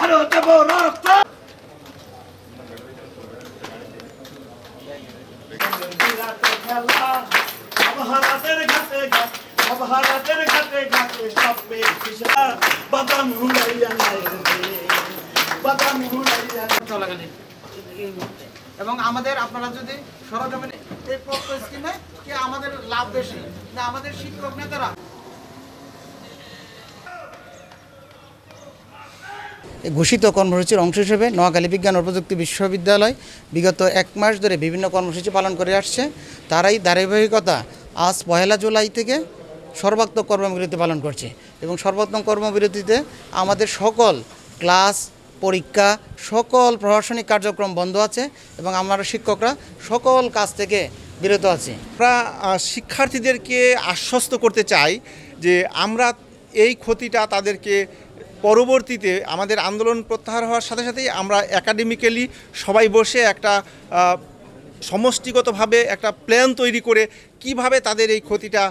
আরো দেব রক্ত। খেলা অবহারাতের ঘাটে ঘাটে, অবহারাতের ঘাটে ঘাটে সবে কিসা বাদাম হুলাইয়া নাই রে, বাদাম হুলাইয়া চলাকালীন এই মুহূর্তে। এবং আমাদের আপনারা যদি সরজমিনে এই প্রত্যক্ষ স্কিমে কি আমাদের লাভ বেশি না আমাদের শিক্ষক নেতারা? ঘোষিত কর্মসূচির অংশ হিসেবে নোয়াখালী বিজ্ঞান ও প্রযুক্তি বিশ্ববিদ্যালয় বিগত 1 মাস ধরে বিভিন্ন কর্মসূচি পালন করে আসছে। তারাই ধারাবাহিকতা আজ 1 জুলাই থেকে সর্বাত্মক কর্মবিরতি পালন করছে এবং সর্বাত্মক কর্মবিরতিতে আমাদের সকল ক্লাস পরীক্ষা সকল প্রশাসনিক কার্যক্রম বন্ধ আছে এবং আমরা শিক্ষকরা সকল কাজ থেকে বিরত আছি। আমরা শিক্ষার্থীদেরকে আশ্বস্ত করতে চাই যে আমরা এই ক্ষতিটা তাদেরকে পরবর্তীতে আমাদের আন্দোলন প্রত্যাহার হওয়ার সাথে সাথেই আমরা একাডেমিক্যালি সবাই বসে একটা সমষ্টিগতভাবে একটা প্ল্যান তৈরি করে কিভাবে তাদের এই ক্ষতিটা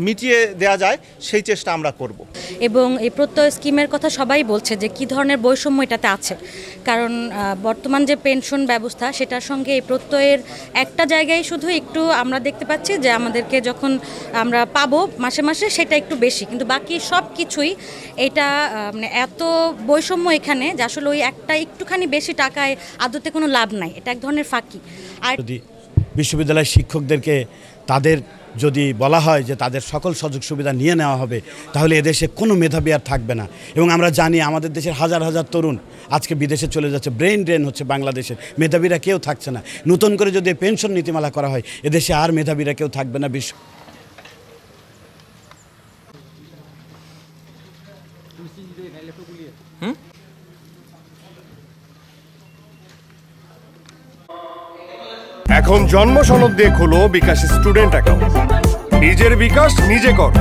মিটিয়ে দেওয়া যায় সেই চেষ্টা আমরা করব। এবং এই প্রত্যয় স্কিমের কথা সবাই বলছে যে কী ধরনের বৈষম্য এটাতে আছে, কারণ বর্তমান যে পেনশন ব্যবস্থা সেটার সঙ্গে এই প্রত্যয়ের একটা জায়গায় শুধু একটু আমরা দেখতে পাচ্ছি যে আমাদেরকে যখন আমরা পাবো মাসে মাসে সেটা একটু বেশি, কিন্তু বাকি সব কিছুই এটা মানে এত বৈষম্য এখানে যে আসলে ওই একটা একটুখানি বেশি টাকায় আদতে কোনো লাভ নাই, এটা এক ধরনের ফাঁকি। আর যদি বিশ্ববিদ্যালয়ের শিক্ষকদেরকে তাদের যদি বলা হয় যে তাদের সকল সুযোগ সুবিধা নিয়ে নেওয়া হবে তাহলে এদেশে কোনো মেধাবী আর থাকবে না। এবং আমরা জানি আমাদের দেশের হাজার হাজার তরুণ আজকে বিদেশে চলে যাচ্ছে, ব্রেন ড্রেন হচ্ছে বাংলাদেশের, মেধাবীরা কেউ থাকছে না। নতুন করে যদি পেনশন নীতিমালা করা হয় এদেশে আর মেধাবীরা কেউ থাকবে না। এখন জন্ম সনদ দিয়ে খোলো বিকাশ স্টুডেন্ট অ্যাকাউন্ট। নিজের বিকাশ নিজে কর।